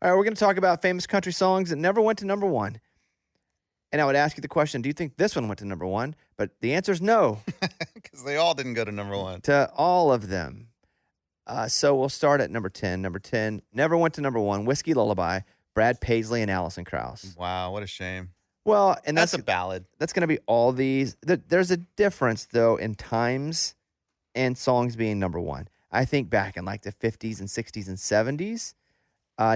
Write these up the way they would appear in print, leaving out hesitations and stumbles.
All right, we're going to talk about famous country songs that never went to number one. And I would ask you the question, do you think this one went to number one? But the answer is no. Because they all didn't go to number one. To all of them. So we'll start at number 10. Number 10 never went to number one. Whiskey Lullaby, Brad Paisley and Alison Krauss. Wow, what a shame. Well, and that's a ballad. That's going to be all these. There's a difference, though, in times and songs being number one. I think back in like the 50s and 60s and 70s,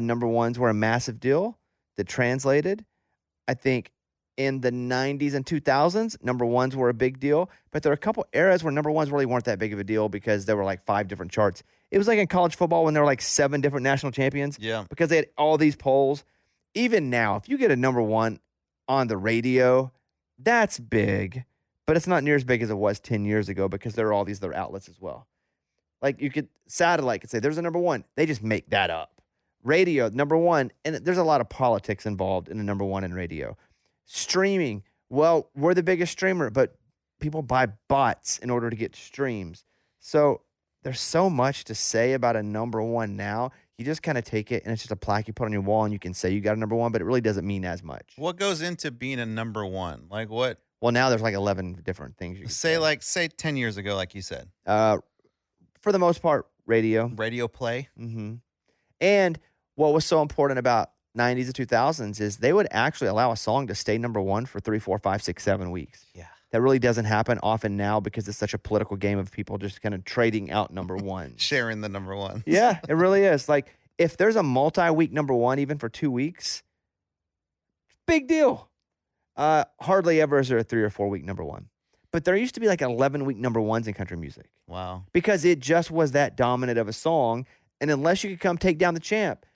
number ones were a massive deal that translated. I think in the 90s and 2000s, number ones were a big deal. But there are a couple eras where number ones really weren't that big of a deal because there were like 5 different charts. It was like in college football when there were like 7 different national champions. Yeah. Because they had all these polls. Even now, if you get a number one on the radio, that's big. But it's not near as big as it was 10 years ago because there are all these other outlets as well. Like satellite could say, there's a number one. They just make that up. Radio, number one, and there's a lot of politics involved in the number one in radio. Streaming, well, we're the biggest streamer, but people buy bots in order to get streams. So there's so much to say about a number one now. You just kind of take it, and it's just a plaque you put on your wall, and you can say you got a number one, but it really doesn't mean as much. What goes into being a number one? Like what? Well, now there's like 11 different things you can say. Say 10 years ago, like you said. For the most part, radio. Radio play. Mm-hmm. And what was so important about 90s and 2000s is they would actually allow a song to stay number one for 3, 4, 5, 6, 7 weeks. Yeah. That really doesn't happen often now because it's such a political game of people just kind of trading out number one. Sharing the number one. Yeah, it really is. Like, if there's a multi-week number one, even for 2 weeks, big deal. Hardly ever is there a 3 or 4 week number one. But there used to be like 11-week number ones in country music. Wow. Because it just was that dominant of a song. And unless you could come take down the champ,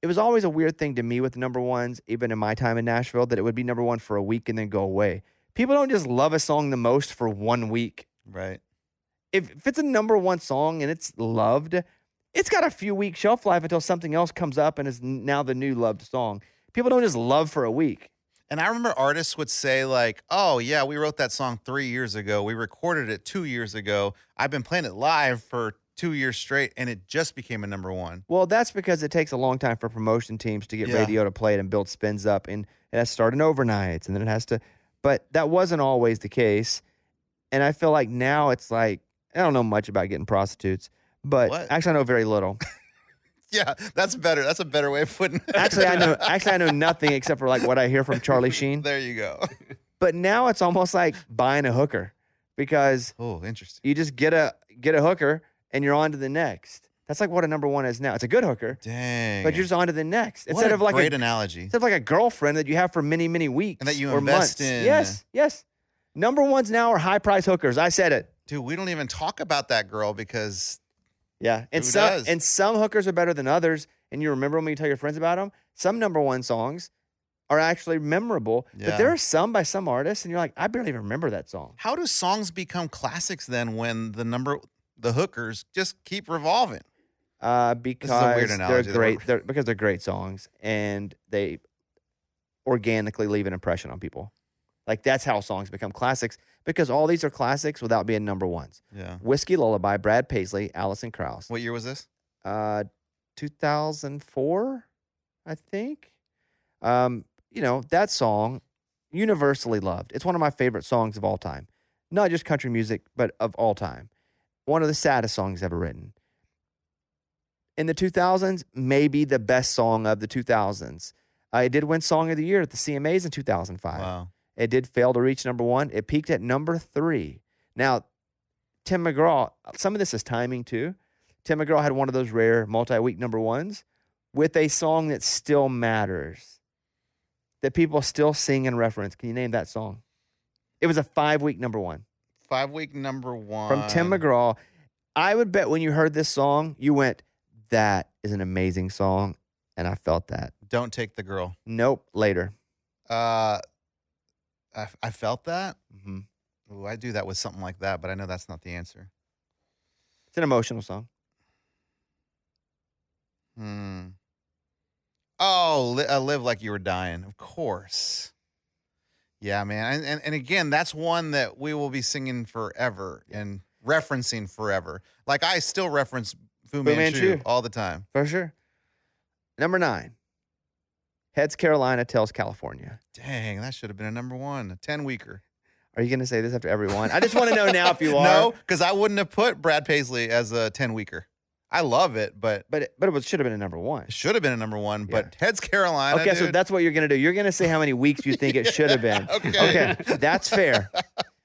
it was always a weird thing to me with number ones, even in my time in Nashville, that it would be number one for a week and then go away. People don't just love a song the most for 1 week. Right. If it's a number one song and it's loved, it's got a few week shelf life until something else comes up and is now the new loved song. People don't just love for a week. And I remember artists would say like, oh, yeah, we wrote that song 3 years ago. We recorded it 2 years ago. I've been playing it live for 2 years straight, and it just became a number one. Well, that's because it takes a long time for promotion teams to get radio to play it and build spins up. And it has to start in overnights, and then it has to. But that wasn't always the case. And I feel like now it's like, I don't know much about getting prostitutes, but actually I know very little. Yeah, that's better. That's a better way of putting it. Actually, I know nothing except for like what I hear from Charlie Sheen. There you go. But now it's almost like buying a hooker because interesting. You just get a hooker and you're on to the next. That's like what a number one is now. It's a good hooker. Dang. But you're just on to the next. Instead of like great analogy. Instead of like a girlfriend that you have for many, many weeks. And that you or invest months. in. Yes. Number ones now are high price hookers. I said it. Dude, we don't even talk about that girl because and some hookers are better than others. And you remember when you tell your friends about them? Some number one songs are actually memorable. Yeah. But there are some by some artists, and you're like, I barely even remember that song. How do songs become classics then when the hookers just keep revolving? Because they're great. Because they're great songs, and they organically leave an impression on people. Like, that's how songs become classics, because all these are classics without being number ones. Yeah. Whiskey Lullaby, Brad Paisley, Alison Krauss. What year was this? 2004, I think. That song, universally loved. It's one of my favorite songs of all time. Not just country music, but of all time. One of the saddest songs ever written. In the 2000s, maybe the best song of the 2000s. It did win Song of the Year at the CMAs in 2005. Wow. It did fail to reach number one. It peaked at number 3. Now, Tim McGraw, some of this is timing too. Tim McGraw had one of those rare multi-week number ones with a song that still matters, that people still sing and reference. Can you name that song? It was a 5-week number one. 5-week number one. From Tim McGraw. I would bet when you heard this song, you went, that is an amazing song, and I felt that. Don't Take the Girl. Nope, later. I felt that? Mm-hmm. Ooh, I do that with something like that, but I know that's not the answer. It's an emotional song. Oh, Live Like You Were Dying. Of course. Yeah, man. And again, that's one that we will be singing forever and referencing forever. Like, I still reference Fu Manchu all the time. For sure. Number 9. Heads Carolina, Tails California. Dang, that should have been a number one, a 10-weeker. Are you going to say this after every one? I just want to know now if you are. No, because I wouldn't have put Brad Paisley as a 10-weeker. I love it, but it should have been a number one. It should have been a number one, but Heads Carolina. Okay, dude. so that's what you're going to do. You're going to say how many weeks you think it should have been. Okay, that's fair.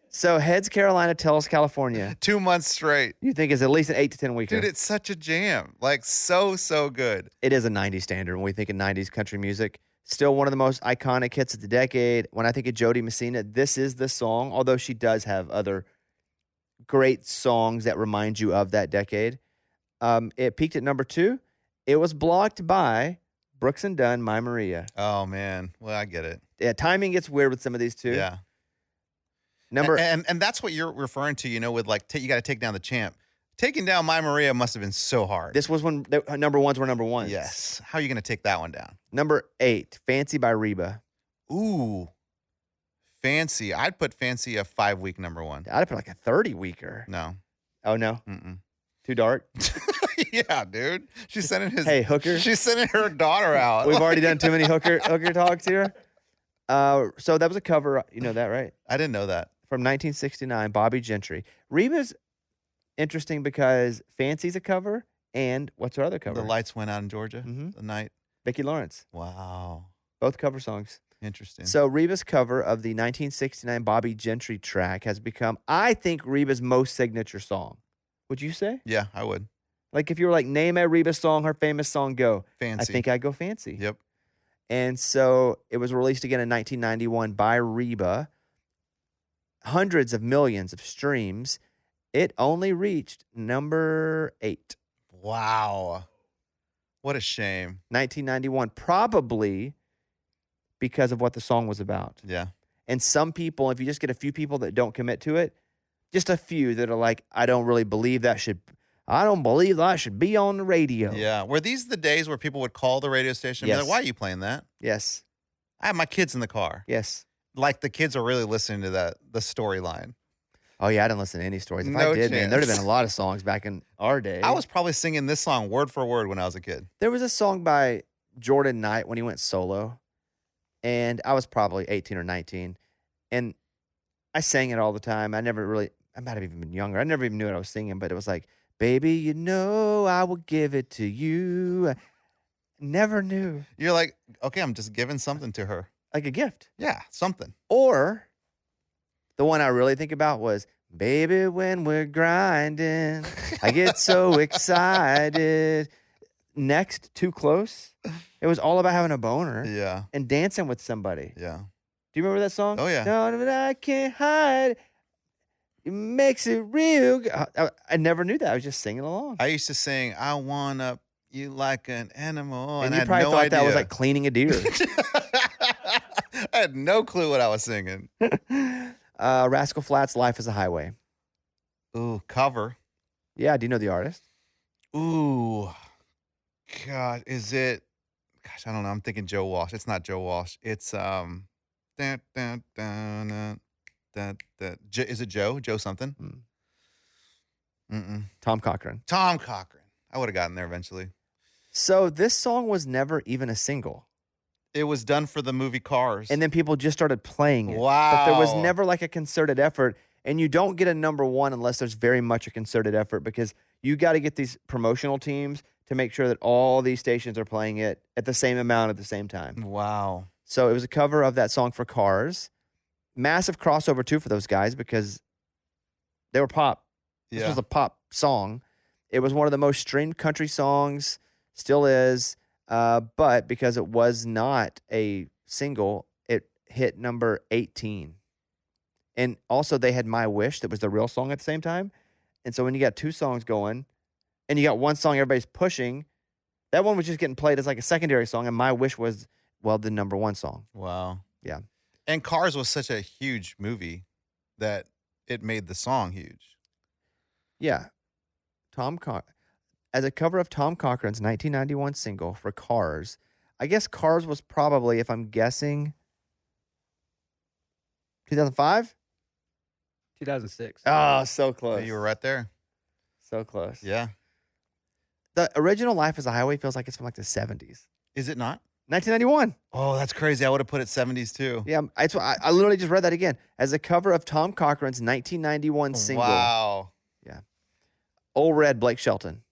So Heads Carolina, Tails California. 2 months straight. You think is at least an 8 to 10 weeker. Dude, it's such a jam. Like, so good. It is a 90s standard when we think of 90s country music. Still one of the most iconic hits of the decade. When I think of Jody Messina, this is the song, although she does have other great songs that remind you of that decade. It peaked at number 2. It was blocked by Brooks and Dunn, My Maria. Oh, man. Well, I get it. Yeah, timing gets weird with some of these too. Yeah. And that's what you're referring to, with like, you got to take down the champ. Taking down My Maria must have been so hard. This was when the number ones were number ones. Yes. How are you going to take that one down? Number 8, Fancy by Reba. Ooh. Fancy. I'd put Fancy a 5-week number one. I'd put like a 30-weeker. No. Oh, no? Mm-mm. Too dark? Yeah, dude. She's sending hooker. She's sending her daughter out. We've already done too many hooker talks here. So that was a cover. You know that, right? I didn't know that. From 1969, Bobby Gentry. Reba's interesting because Fancy's a cover, and what's her other cover? The Lights Went Out in Georgia. Mm-hmm. The Night. Vicki Lawrence. Wow. Both cover songs. Interesting. So Reba's cover of the 1969 Bobby Gentry track has become, I think, Reba's most signature song. Would you say? Yeah, I would. Like if you were like, name a Reba song, her famous song, go. Fancy. I think I'd go Fancy. Yep. And so it was released again in 1991 by Reba. Hundreds of millions of streams. It only reached number 8. Wow. What a shame. 1991, probably because of what the song was about. Yeah. And some people, if you just get a few people that don't commit to it, just a few that are like, I don't believe that should be on the radio. Yeah. Were these the days where people would call the radio station and Yes. be like, why are you playing that? Yes. I have my kids in the car. Yes. Like the kids are really listening to the storyline. Oh, yeah, I didn't listen to any stories. If No I did, man, there'd have chance. been a lot of songs back in our day. I was probably singing this song word for word when I was a kid. There was a song by Jordan Knight when he went solo, and I was probably 18 or 19, and I sang it all the time. I might have even been younger. I never even knew what I was singing, but it was like, baby, you know I will give it to you. I never knew. You're like, okay, I'm just giving something to her. Like a gift. Yeah, something. Or the one I really think about was, baby, when we're grinding, I get so excited. Next, Too Close. It was all about having a boner Yeah. and dancing with somebody. Yeah. Do you remember that song? Oh, yeah. No, but I can't hide. It makes it real. I never knew that. I was just singing along. I used to sing, I want up you like an animal. And I you had probably no thought idea. that was like cleaning a deer. I had no clue what I was singing. Rascal Flatts, Life is a Highway. Ooh, cover. Yeah, do you know the artist? Ooh. God, is it? Gosh, I don't know. I'm thinking Joe Walsh. It's not Joe Walsh. It's Is it Joe? Joe something? Tom Cochran. Tom Cochran. I would have gotten there eventually. So this song was never even a single. It was done for the movie Cars. And then people just started playing it. Wow. But there was never like a concerted effort. And you don't get a number one unless there's very much a concerted effort, because you got to get these promotional teams to make sure that all these stations are playing it at the same amount at the same time. Wow. So it was a cover of that song for Cars. Massive crossover too for those guys because they were pop. This Yeah. was a pop song. It was one of the most streamed country songs, still is. But because it was not a single, it hit number 18. And also they had My Wish that was the real song at the same time. And so when you got two songs going and you got one song everybody's pushing, that one was just getting played as like a secondary song, and My Wish was, well, the number one song. Wow. Yeah. And Cars was such a huge movie that it made the song huge. Yeah. As a cover of Tom Cochran's 1991 single for Cars, I guess Cars was probably, if I'm guessing, 2005? 2006. Oh, so close. You were right there. So close. Yeah. The original Life is a Highway feels like it's from like the 70s. Is it not? 1991. Oh, that's crazy. I would have put it 70s too. Yeah, I literally just read that again as a cover of Tom Cochran's 1991 single. Wow. Yeah. Old Red, Blake Shelton.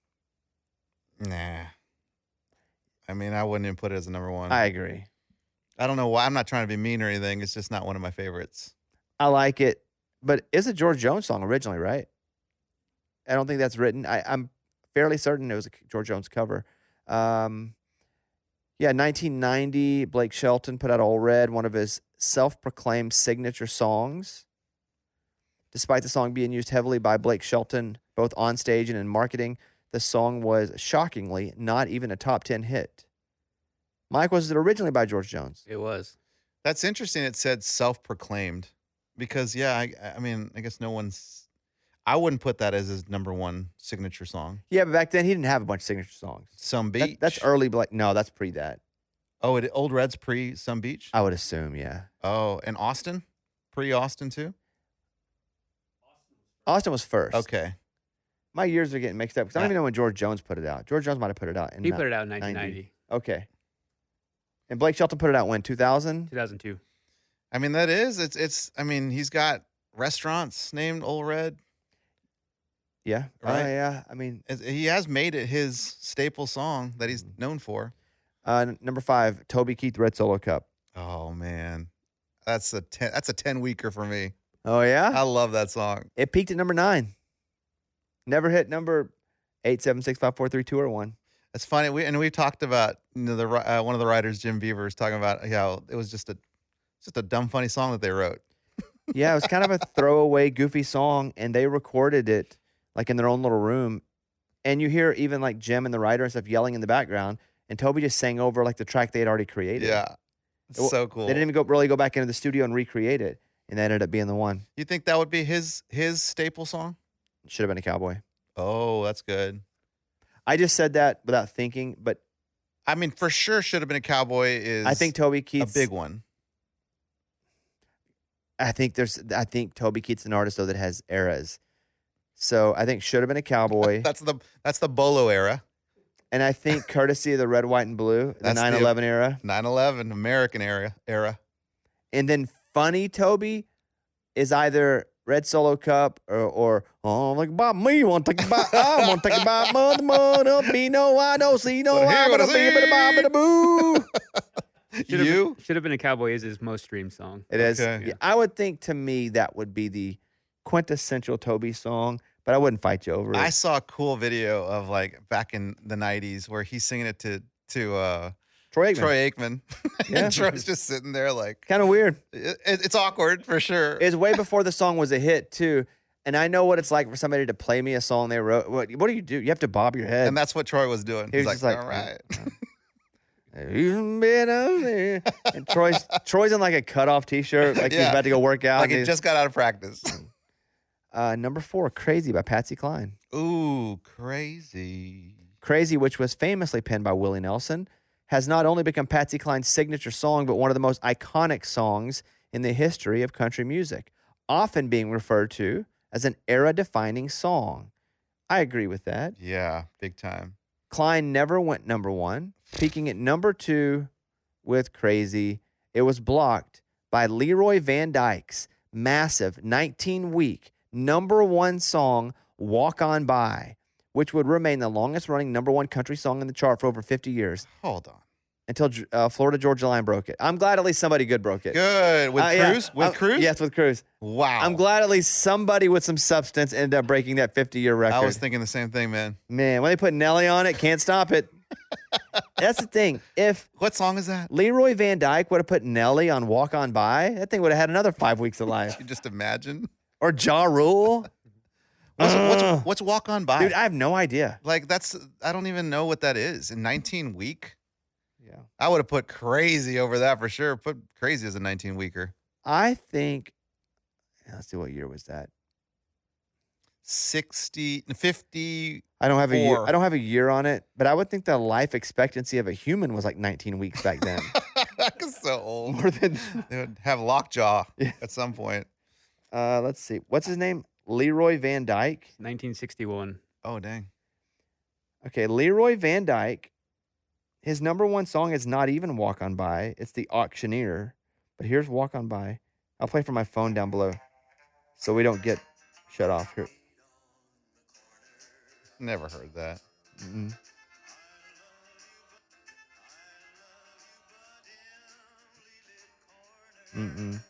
Nah. I mean, I wouldn't even put it as a number one. I agree. I don't know why. I'm not trying to be mean or anything. It's just not one of my favorites. I like it, but it's a George Jones song originally, right? I don't think that's written. I'm fairly certain it was a George Jones cover. Yeah, 1990, Blake Shelton put out Old Red, one of his self-proclaimed signature songs. Despite the song being used heavily by Blake Shelton, both on stage and in marketing, the song was shockingly not even a top 10 hit. Mike, was it originally by George Jones? It was. That's interesting. It said self-proclaimed because, yeah, I mean, I guess no one's. I wouldn't put that as his number one signature song. Yeah, but back then he didn't have a bunch of signature songs. Some Beach. That's early, Blake. No, that's pre that. Oh, Old Red's pre Some Beach? I would assume, yeah. Oh, and Austin? Pre-Austin too? Austin was first. Okay. My years are getting mixed up because I don't even know when George Jones put it out. George Jones might have put it out. He put it out in 1990. Okay. And Blake Shelton put it out when? 2000? 2002. I mean, that is, I mean, he's got restaurants named Old Red. Yeah. Right. Yeah. I mean, He has made it his staple song that he's known for. number 5, Toby Keith, Red Solo Cup. Oh, man. That's a 10 weeker for me. Oh, yeah? I love that song. It peaked at number 9. Never hit number 8, 7, 6, 5, 4, 3, 2, or 1. It's funny. We talked about, you know, one of the writers, Jim Beavers, talking about how it was just a dumb, funny song that they wrote. Yeah, it was kind of a throwaway, goofy song, and they recorded it like in their own little room. And you hear even like Jim and the writer and stuff yelling in the background, and Toby just sang over like the track they had already created. Yeah. It's so cool. They didn't even really go back into the studio and recreate it, and that ended up being the one. You think that would be his staple song? Should have been a cowboy. Oh, that's good. I just said that without thinking, but I mean, for sure, should have been a cowboy is. I think Toby Keith's a big one. I think Toby Keith's an artist though that has eras. So I think should have been a cowboy. That's the Bolo era. And I think courtesy of the red, white, and blue, the 9/11 era. 9/11 American era. And then funny Toby is either Red Solo Cup or oh, like about me, want to take about I want to take about mother, don't be no I don't see no I but a bit of boo. Should have been a cowboy is his most streamed song. It is. Okay. Yeah, I would think to me that would be the quintessential Toby song, but I wouldn't fight you over it. I saw a cool video of like back in the 90s where he's singing it to Troy Aikman. Troy Aikman. Yeah. And Troy's just sitting there like Kind of weird. it's awkward for sure. It's way before the song was a hit too, and I know what it's like for somebody to play me a song they wrote. What do? You have to bob your head. And that's what Troy was doing. He was He's just like, all right. You've been out there. And Troy's in like a cutoff t-shirt, like he's Yeah. about to go work out. Like he just got out of practice. Number 4, Crazy by Patsy Cline. Ooh, crazy. Crazy, which was famously penned by Willie Nelson, has not only become Patsy Cline's signature song, but one of the most iconic songs in the history of country music, often being referred to as an era-defining song. I agree with that. Yeah, big time. Cline never went number 1, peaking at number 2 with Crazy. It was blocked by Leroy Van Dyke's massive 19-week number 1 song, Walk On By, which would remain the longest-running number 1 country song in the chart for over 50 years. Hold on. Until Florida Georgia Line broke it. I'm glad at least somebody good broke it. Good. With Cruz? Yeah. With Cruz? Yes, with Cruz. Wow. I'm glad at least somebody with some substance ended up breaking that 50-year record. I was thinking the same thing, man. Man, when they put Nelly on it, can't stop it. That's the thing. If What song is that? Leroy Van Dyke would have put Nelly on Walk On By, that thing would have had another 5 weeks of life. You just imagine. Or Ja Rule. What's Walk On By? Dude, I have no idea. Like I don't even know what that is. In 19 week? Yeah. I would have put Crazy over that for sure. Put Crazy as a 19 weeker. I think, let's see, what year was that? 50. I don't have a year. 4. I don't have a year on it, but I would think the life expectancy of a human was like 19 weeks back then. That's so old. More than They would have lockjaw Yeah. at some point. let's see. What's his name? Leroy Van Dyke. 1961. Oh, dang. Okay, Leroy Van Dyke his number one song is not even Walk On By. It's The Auctioneer. But here's Walk On By. I'll play from my phone down below so we don't get shut off here. Never heard that. Mm-mm. Mm-mm.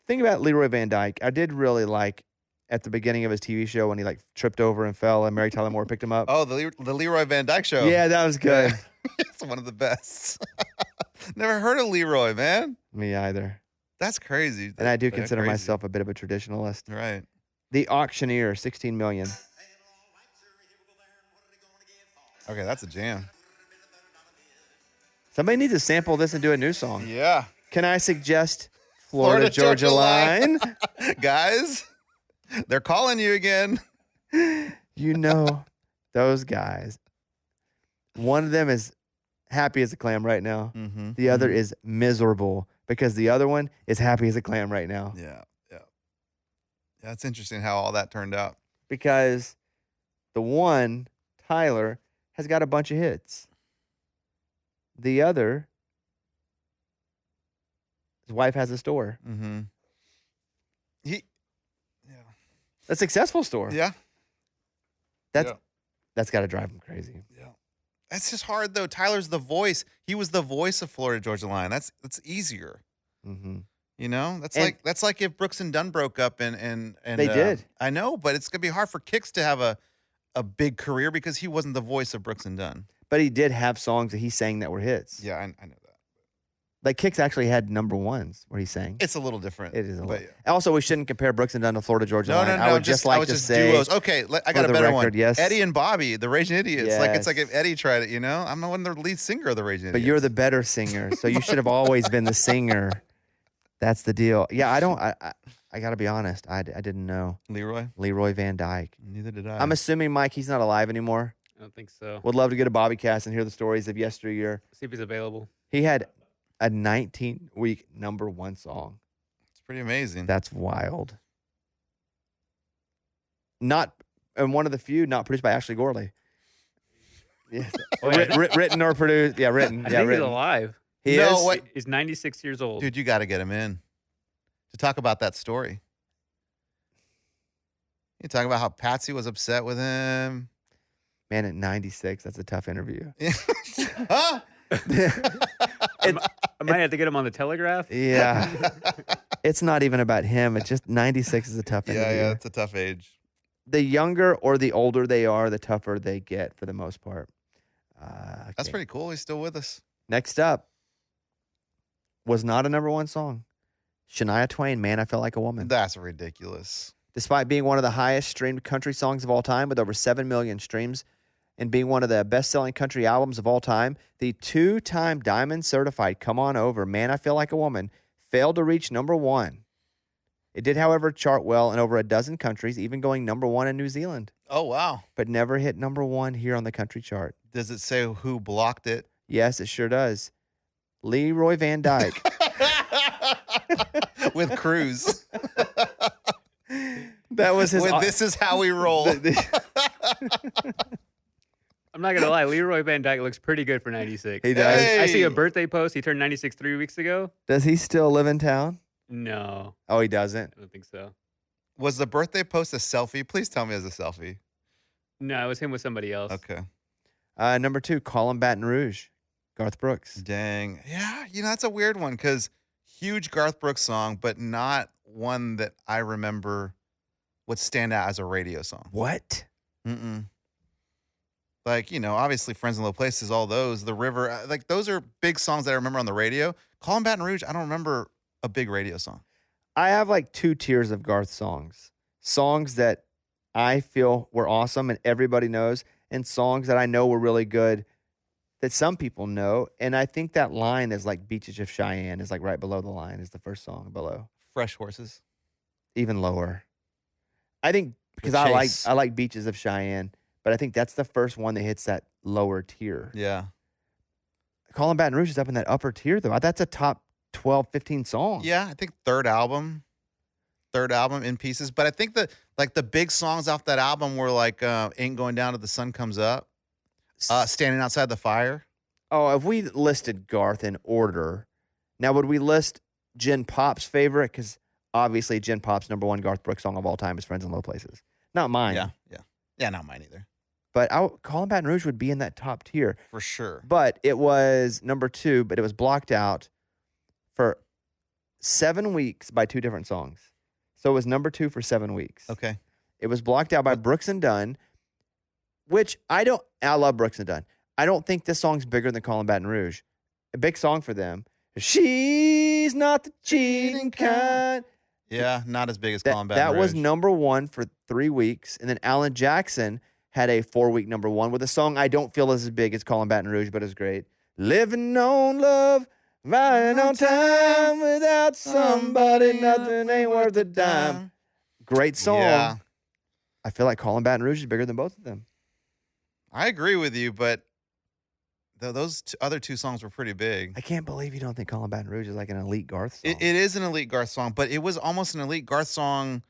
Thing about Leroy Van Dyke, I did really like at the beginning of his TV show when he like tripped over and fell and Mary Tyler Moore picked him up. Oh, the Leroy Van Dyke Show. Yeah, that was good. It's one of the best. Never heard of Leroy, man. Me either. That's crazy. And I do That's consider crazy. myself a bit of a traditionalist. Right. The Auctioneer, 16 million. Okay, that's a jam. Somebody needs to sample this and do a new song. Yeah. Can I suggest Florida Georgia Line? Guys, they're calling you again. You know, those guys. One of them is happy as a clam right now. Mm-hmm. The other is miserable because the other one is happy as a clam right now. Yeah. Yeah, it's interesting how all that turned out. Because the one, Tyler, has got a bunch of hits. The other, his wife has a store. Mm-hmm. A successful store. Yeah. That's got to drive him crazy. Yeah. That's just hard though. Tyler's the voice. He was the voice of Florida Georgia Line. That's easier. Mm-hmm. You know, that's And- like if Brooks and Dunn broke up and They did. I know, but it's gonna be hard for Kix to have a big career because he wasn't the voice of Brooks and Dunn. But he did have songs that he sang that were hits. Yeah, I know that. Like Kix actually had number ones where he sang. It's a little different. It is a but little. Also, we shouldn't compare Brooks and Dunn to Florida Georgia Line. No. I would just like to say duos. Okay, I got for a the better record, one. yes. Eddie and Bobby, the Raging Idiots. Like it's like Yes. if Eddie tried it, you know. I'm the one the lead singer of the Raging Idiots. But you're the better singer, so you should have always been the singer. That's the deal. Yeah, I got to be honest. I didn't know Leroy Van Dyke. Neither did I. I'm assuming, Mike, he's not alive anymore. I don't think so. Would love to get a BobbyCast and hear the stories of yesteryear. See if he's available. He had a 19-week number one song. It's pretty amazing. That's wild. And one of the few not produced by Ashley Gorley. Yes. Written or produced. Yeah, written. I Yeah, think written. he's alive. He No, is? what- He's 96 years old. Dude, you got to get him in to talk about that story. You talk about how Patsy was upset with him. Man, at 96, that's a tough interview. Huh? I might have to get him on the Telegraph. Yeah. It's not even about him. It's just 96 is a tough interview. Yeah, it's a tough age. The younger or the older they are, the tougher they get for the most part. That's Okay. pretty cool. He's still with us. Next up was not a number one song. Shania Twain, Man, I Felt Like a Woman. That's ridiculous. Despite being one of the highest streamed country songs of all time with over 7 million streams and being one of the best-selling country albums of all time, the two-time Diamond certified Come On Over, Man, I Feel Like a Woman failed to reach number one. It did, however, chart well in over a dozen countries, even going number one in New Zealand, Oh, wow. but never hit number one here on the country chart. Does it say who blocked it? Yes, it sure does. Leroy Van Dyke. With Cruz. That was his... This is how we roll. I'm not gonna lie, Leroy Van Dyke looks pretty good for 96. He does. Hey. I see a birthday post. He turned 96 3 weeks ago. Does he still live in town? No, Oh, he doesn't. I don't think so. Was the birthday post a selfie? Please tell me it was a selfie. No, it was him with somebody else. Okay. Number 2, Call 'em Baton Rouge, Garth Brooks. Dang. Yeah, that's a weird one because huge Garth Brooks song, but not one that I remember would stand out as a radio song. What? Mm-mm. Like, obviously Friends in Low Places, all those, The River, like those are big songs that I remember on the radio. Call 'em Baton Rouge, I don't remember a big radio song. I have like 2 tiers of Garth songs. Songs that I feel were awesome and everybody knows, and songs that I know were really good that some people know. And I think that line is like Beaches of Cheyenne is like right below the line, is the first song below. Fresh Horses. Even lower. I think because The I Chase. like Beaches of Cheyenne, but I think that's the first one that hits that lower tier. Yeah. Call 'em Baton Rouge is up in that upper tier though. That's a top 12, 15 song. Yeah, I think third album in pieces. But I think that like the big songs off that album were like Ain't Going Down Till the Sun Comes Up, Standing Outside the Fire. Oh, if we listed Garth in order, now would we list Jen Pop's favorite? Because obviously Jen Pop's number one Garth Brooks song of all time is Friends in Low Places. Not mine. Yeah, not mine either. But Call 'em Baton Rouge would be in that top tier. For sure. But it was number 2, but it was blocked out for 7 weeks by 2 different songs. So it was number 2 for 7 weeks. Okay. It was blocked out by Brooks and Dunn, which I love Brooks and Dunn. I don't think this song's bigger than Call 'em Baton Rouge. A big song for them. She's not the cheating kind. Yeah, not as big as Call 'em Baton Rouge. That was number 1 for 3 weeks. And then Alan Jackson had a 4-week number 1 with a song I don't feel is as big as Call 'em Baton Rouge, but it's great. Living on love, riding on time, without somebody, nothing ain't worth a dime. Great song. Yeah. I feel like Call 'em Baton Rouge is bigger than both of them. I agree with you, but those other 2 songs were pretty big. I can't believe you don't think Call 'em Baton Rouge is like an elite Garth song. It is an elite Garth song, but it was almost an elite Garth song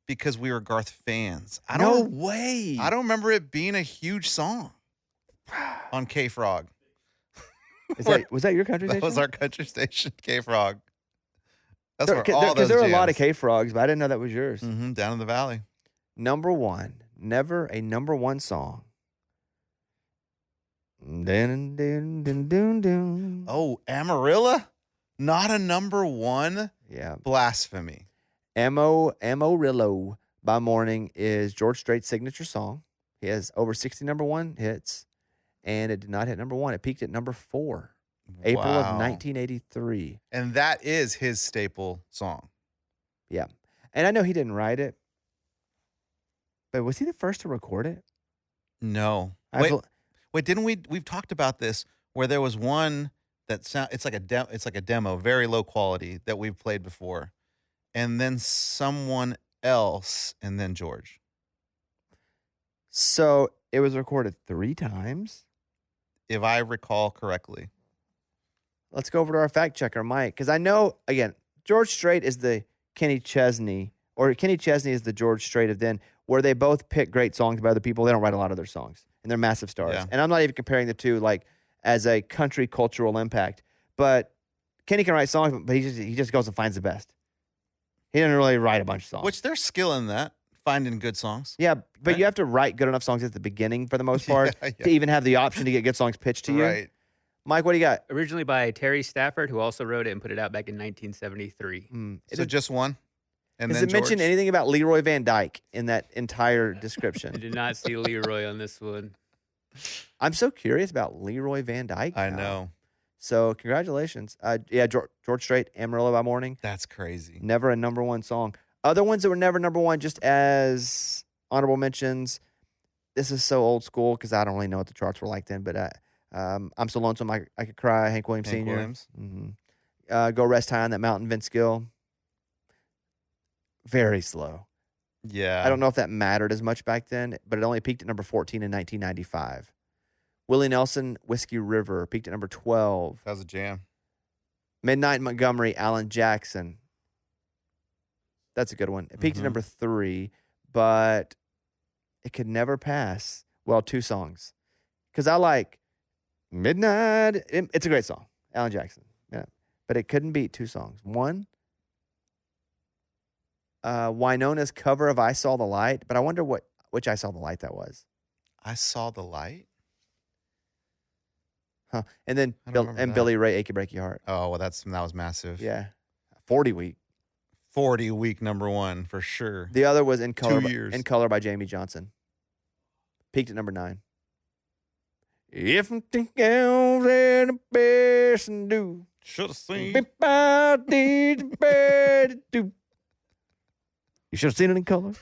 because we were Garth fans. No way. I don't remember it being a huge song on K-Frog. Was that your country station? That was our country station, K-Frog. That's where all Because those there are a lot jams. of K-Frogs, but I didn't know that was yours. Down in the valley. Number 1. Never a number 1 song. Dun, dun, dun, dun, dun. Oh, Amarilla? Not a number 1? Yeah. Blasphemy. Amarillo by Morning is George Strait's signature song. He has over 60 number 1 hits, and it did not hit number 1. It peaked at number 4, April of Wow. 1983. And that is his staple song. Yeah. And I know he didn't write it, but was he the first to record it? No. Wait, didn't we've talked about this where there was one that it's like a demo, very low quality that we've played before. And then someone else and then George. So it was recorded 3 times. If I recall correctly. Let's go over to our fact checker, Mike, because I know, again, George Strait is the Kenny Chesney, or Kenny Chesney is the George Strait of then, where they both pick great songs by other people. They don't write a lot of their songs, and they're massive stars. Yeah. And I'm not even comparing the two like as a country cultural impact. But Kenny can write songs, but he just goes and finds the best. He doesn't really write a bunch of songs. Which there's skill in that, finding good songs. Yeah, but Right. you have to write good enough songs at the beginning for the most part Yeah. to even have the option to get good songs pitched to you. Right. Mike, what do you got? Originally by Terry Stafford, who also wrote it and put it out back in 1973. So just one? And Does then it mention George? anything about Leroy Van Dyke in that entire I description? did not see Leroy on this one. I'm so curious about Leroy Van Dyke. I now. know. So congratulations. George Strait, Amarillo by Morning. That's crazy. Never a number 1 song. Other ones that were never number 1, just as honorable mentions. This is so old school because I don't really know what the charts were like then, but I'm So Lonesome I Could Cry, Hank Williams Hank Sr. Williams. Go Rest High on That Mountain, Vince Gill. Very slow. Yeah. I don't know if that mattered as much back then, but it only peaked at number 14 in 1995. Willie Nelson, Whiskey River, peaked at number 12. That was a jam. Midnight in Montgomery, Alan Jackson. That's a good one. It peaked at number 3, but it could never pass, 2 songs. Because I like Midnight. It's a great song, Alan Jackson. Yeah. But it couldn't beat 2 songs. One, Winona's cover of I Saw the Light, but I wonder which I Saw the Light that was. I Saw the Light? Huh. And then I don't remember that. Billy Ray, Achy Breaky Heart. Oh, well, that was massive. Yeah. 40 week. 40 week number 1 for sure. The other was In Color, 2 years. In Color by Jamie Johnson. Peaked at number 9. If I'm thinking the best and do. Should have seen. You should have seen it in color.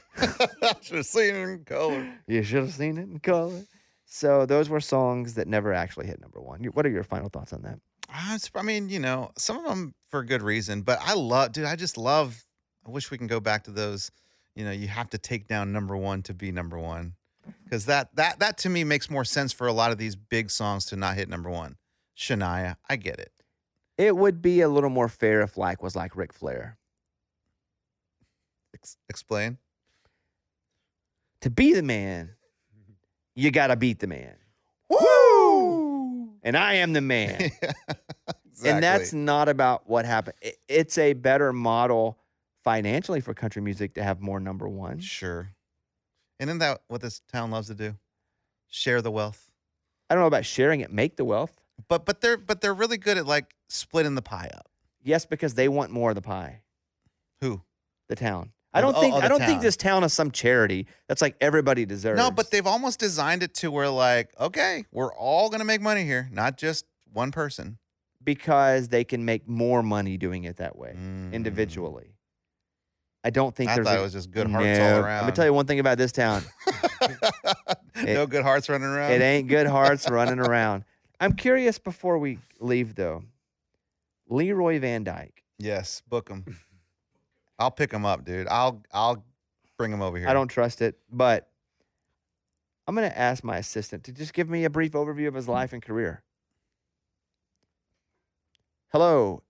Should have seen it in color. You should have seen it in color. So those were songs that never actually hit number 1. What are your final thoughts on that? I mean, some of them for good reason, but I wish we can go back to those, you have to take down number 1 to be number 1. Because that to me makes more sense for a lot of these big songs to not hit number 1. Shania, I get it. It would be a little more fair if was like Ric Flair. Explain. To be the man, you got to beat the man. Woo! and I am the man. Exactly. And that's not about what happened. It's a better model financially for country music to have more number ones. Sure. And isn't that what this town loves to do? Share the wealth. I don't know about sharing it, make the wealth. But they're really good at like splitting the pie up. Yes, because they want more of the pie. Who? The town. Oh, I don't think town. this town is some charity that's like everybody deserves. No, but they've almost designed it to where like, okay, we're all gonna make money here, not just one person. Because they can make more money doing it that way individually. I don't think I there's thought it was just good hearts all around. I'm gonna tell you one thing about this town. No good hearts running around. It ain't good hearts running around. I'm curious before we leave though. Leroy Van Dyke. Yes, book him. I'll pick him up, dude. I'll bring him over here. I don't trust it, but I'm gonna ask my assistant to just give me a brief overview of his life and career. Hello.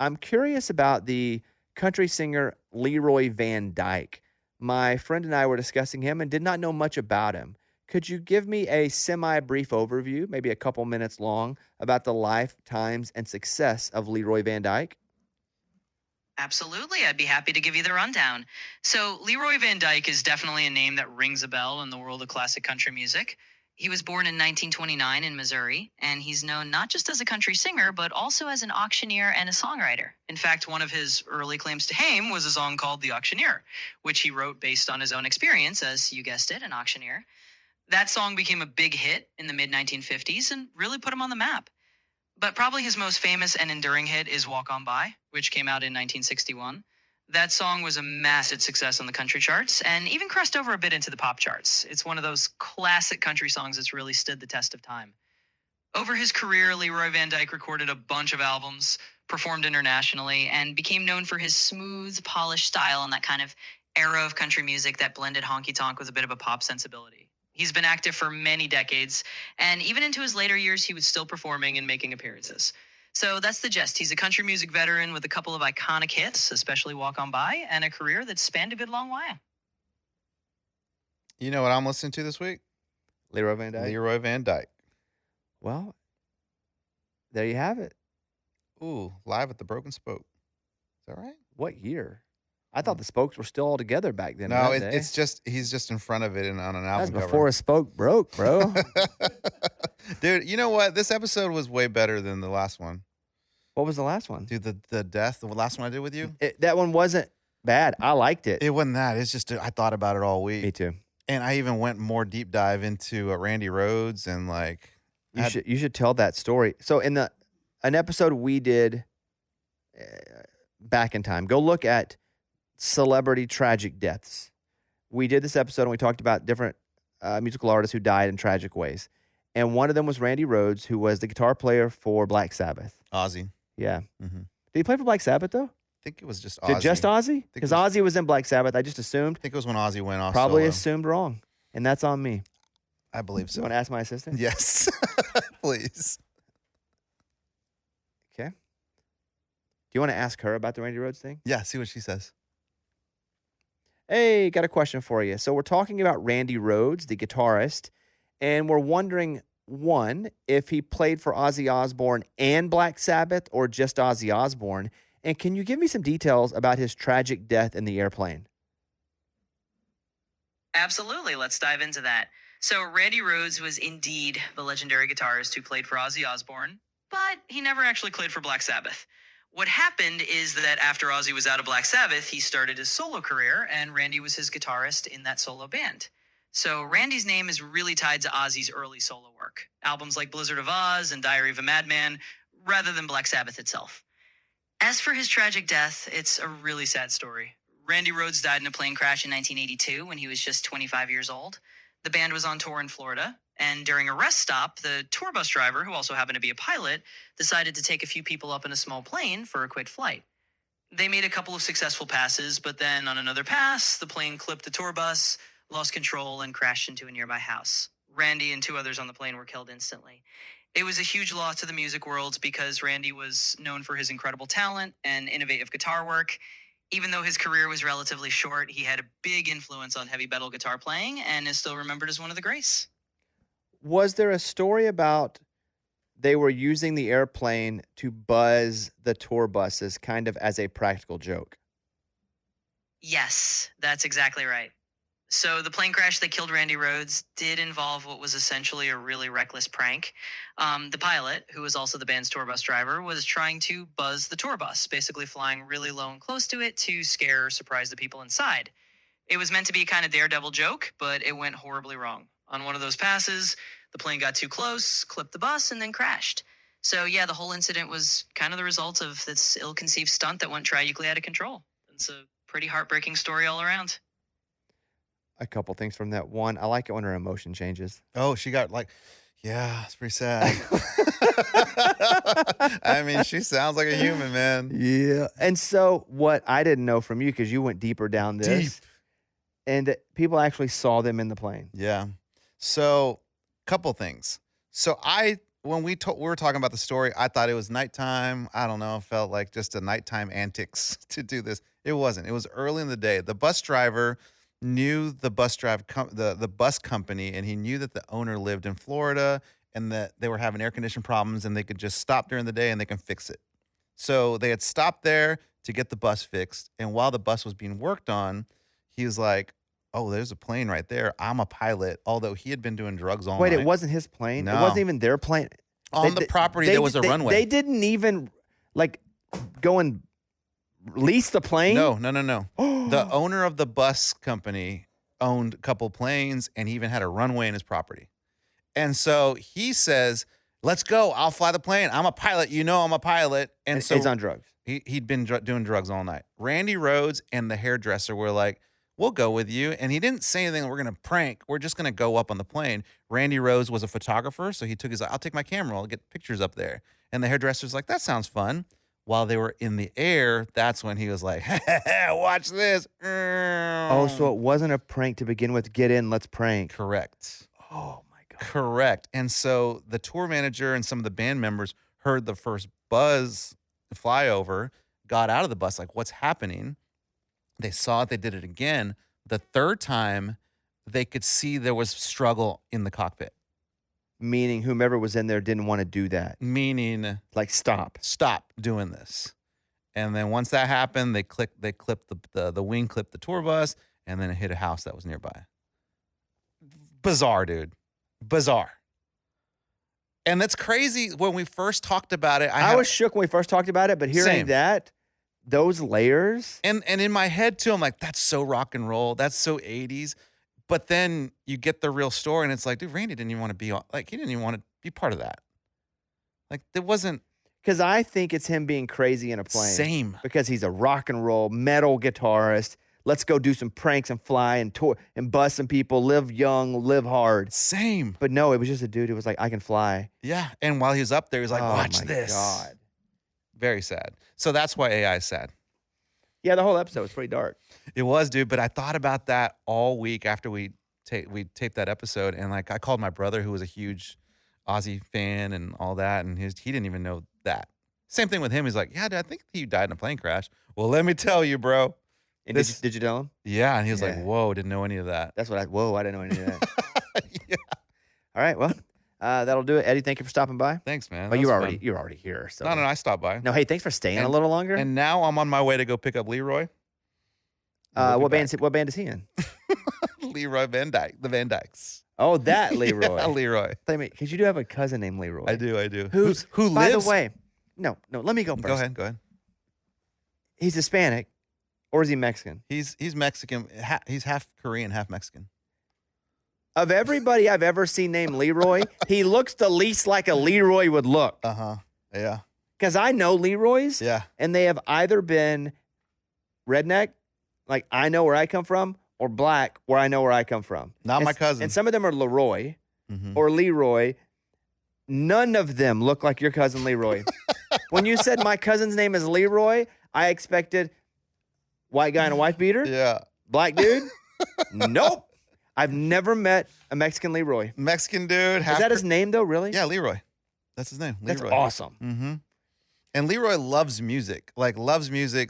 I'm curious about the country singer Leroy Van Dyke. My friend and I were discussing him and did not know much about him. Could you give me a semi-brief overview, maybe a couple minutes long, about the life, times, and success of Leroy Van Dyke? Absolutely. I'd be happy to give you the rundown. So, Leroy Van Dyke is definitely a name that rings a bell in the world of classic country music. He was born in 1929 in Missouri, and he's known not just as a country singer, but also as an auctioneer and a songwriter. In fact, one of his early claims to fame was a song called The Auctioneer, which he wrote based on his own experience as, you guessed it, an auctioneer. That song became a big hit in the mid-1950s and really put him on the map. But probably his most famous and enduring hit is Walk On By, which came out in 1961. That song was a massive success on the country charts and even crossed over a bit into the pop charts. It's one of those classic country songs that's really stood the test of time. Over his career, Leroy Van Dyke recorded a bunch of albums, performed internationally, and became known for his smooth, polished style and that kind of era of country music that blended honky-tonk with a bit of a pop sensibility. He's been active for many decades, and even into his later years, he was still performing and making appearances. So that's the gist. He's a country music veteran with a couple of iconic hits, especially Walk On By, and a career that spanned a good long while. You know what I'm listening to this week? Leroy Van Dyke. Leroy Van Dyke. Well, there you have it. Ooh, live at the Broken Spoke. Is that right? What year? I thought the Spokes were still all together back then. No, it's just he's just in front of it on an album That's before a Spoke broke, bro. Dude, you know what? This episode was way better than the last one. What was the last one? Dude, the death, the last one I did with you? That one wasn't bad. I liked it. It wasn't that. It's just I thought about it all week. Me too. And I even went more deep dive into Randy Rhoads and like you should tell that story. So in an episode we did back in time, go look at celebrity tragic deaths. We did this episode and we talked about different musical artists who died in tragic ways. And one of them was Randy Rhoads, who was the guitar player for Black Sabbath. Ozzy. Yeah. Mm-hmm. Did he play for Black Sabbath, though? I think it was just Ozzy. Just Ozzy? Because Ozzy was in Black Sabbath. I just assumed. I think it was when Ozzy went off Probably solo. assumed wrong. And that's on me. I believe so. You want to ask my assistant? Yes. Please. Okay. Do you want to ask her about the Randy Rhoads thing? Yeah, see what she says. Hey, got a question for you. So we're talking about Randy Rhoads, the guitarist, and we're wondering, one, if he played for Ozzy Osbourne and Black Sabbath or just Ozzy Osbourne. And can you give me some details about his tragic death in the airplane? Absolutely. Let's dive into that. So Randy Rhoads was indeed the legendary guitarist who played for Ozzy Osbourne, but he never actually played for Black Sabbath. What happened is that after Ozzy was out of Black Sabbath, he started his solo career, and Randy was his guitarist in that solo band. So Randy's name is really tied to Ozzy's early solo work, albums like Blizzard of Oz and Diary of a Madman, rather than Black Sabbath itself. As for his tragic death, it's a really sad story. Randy Rhoads died in a plane crash in 1982 when he was just 25 years old. The band was on tour in Florida, and during a rest stop, the tour bus driver, who also happened to be a pilot, decided to take a few people up in a small plane for a quick flight. They made a couple of successful passes, but then on another pass, the plane clipped the tour bus, lost control, and crashed into a nearby house. Randy and two others on the plane were killed instantly. It was a huge loss to the music world because Randy was known for his incredible talent and innovative guitar work. Even though his career was relatively short, he had a big influence on heavy metal guitar playing and is still remembered as one of the greats. Was there a story about they were using the airplane to buzz the tour buses kind of as a practical joke. Yes, that's exactly right. So the plane crash that killed Randy Rhoads did involve what was essentially a really reckless prank. The pilot, who was also the band's tour bus driver, was trying to buzz the tour bus, basically flying really low and close to it to scare or surprise the people inside. It was meant to be a kind of daredevil joke, but it went horribly wrong. On one of those passes, the plane got too close, clipped the bus, and then crashed. So yeah, the whole incident was kind of the result of this ill-conceived stunt that went tragically out of control. It's a pretty heartbreaking story all around. A couple things from that. One, I like it when her emotion changes. Oh, she got like, yeah, it's pretty sad. I mean, she sounds like a human, man. Yeah. And so what I didn't know from you, because you went deeper down this, Deep. and people actually saw them in the plane. Yeah. So, couple things. So when we were talking about the story, I thought it was nighttime. I don't know. It felt like just a nighttime antics to do this. It wasn't. It was early in the day. The bus driver knew the bus the bus company, and he knew that the owner lived in Florida and that they were having air conditioning problems, and they could just stop during the day and they can fix it. So they had stopped there to get the bus fixed, and while the bus was being worked on, he was like, "Oh, there's a plane right there. I'm a pilot." Although he had been doing drugs all Wait, night. it wasn't his plane? No. It wasn't even their plane? On the property, there was a runway. They didn't even go and lease the plane? No. The owner of the bus company owned a couple planes, and he even had a runway in his property. And so he says, "Let's go. I'll fly the plane. I'm a pilot. You know I'm a pilot." And so he's on drugs. He'd been doing drugs all night. Randy Rhoads and the hairdresser were like, "We'll go with you." And he didn't say anything. We're going to prank. We're just going to go up on the plane. Randy Rhoads was a photographer, so he took I'll take my camera. I'll get pictures up there. And the hairdresser's like, "That sounds fun." While they were in the air, that's when he was like, "Watch this." Oh, so it wasn't a prank to begin with. Get in, let's prank. Correct. Oh, my God. Correct. And so the tour manager and some of the band members heard the first buzz flyover, got out of the bus, like, what's happening? They saw it. They did it again. The third time, they could see there was struggle in the cockpit. Meaning whomever was in there didn't want to do that. Meaning, like, stop doing this. And then once that happened, they clipped the wing, clipped the tour bus, and then it hit a house that was nearby. Bizarre, dude. Bizarre. And that's crazy. When we first talked about it, I was shook when we first talked about it, but hearing that, those layers. And in my head, too, I'm like, that's so rock and roll. That's so 80s. But then you get the real story, and it's like, dude, Randy didn't even want to be he didn't even want to be part of that. Like, there wasn't. Because I think it's him being crazy in a plane. Same. Because he's a rock and roll metal guitarist. Let's go do some pranks and fly and tour and bust some people, live young, live hard. Same. But no, it was just a dude who was like, I can fly. Yeah. And while he was up there, he was like, watch my this. God. Very sad. So that's why AI is sad. Yeah, the whole episode was pretty dark. It was, dude. But I thought about that all week after we taped that episode. And like, I called my brother, who was a huge Ozzy fan and all that. And he didn't even know that. Same thing with him. He's like, yeah, dude, I think he died in a plane crash. Well, let me tell you, bro. And did you tell him? Yeah. And he was like, whoa, didn't know any of that. That's what I didn't know any of that. Yeah. All right. Well, that'll do it. Eddie, thank you for stopping by. Thanks, man. Well, you're already here. So. No, I stopped by. No, hey, thanks for staying a little longer. And now I'm on my way to go pick up Leroy. What band is he in? Leroy Van Dyke, the Van Dykes. Oh, that Leroy. Yeah, Leroy. Because you do have a cousin named Leroy. I do. Who By the way, no, let me go first. Go ahead. He's Hispanic, or is he Mexican? He's Mexican. He's half Korean, half Mexican. Of everybody I've ever seen named Leroy, he looks the least like a Leroy would look. Yeah. Because I know Leroys. Yeah. And they have either been redneck, like I know where I come from, or black, where I know where I come from. Not my cousin. And some of them are Leroy or Leroy. None of them look like your cousin Leroy. When you said my cousin's name is Leroy, I expected white guy in a wife beater. Yeah. Black dude. Nope. I've never met a Mexican Leroy. Mexican dude. Is that his name, though, really? Yeah, Leroy. That's his name. Leroy. That's awesome. Mm-hmm. And Leroy loves music.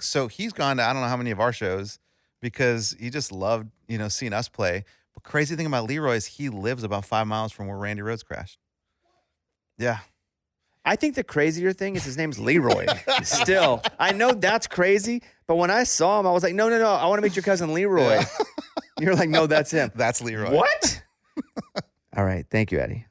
So he's gone to I don't know how many of our shows because he just loved, seeing us play. But crazy thing about Leroy is he lives about 5 miles from where Randy Rhoads crashed. Yeah. I think the crazier thing is his name's Leroy. Still, I know that's crazy, but when I saw him, I was like, no, I want to meet your cousin Leroy. Yeah. You're like, no, that's him. That's Leroy. What? All right. Thank you, Eddie.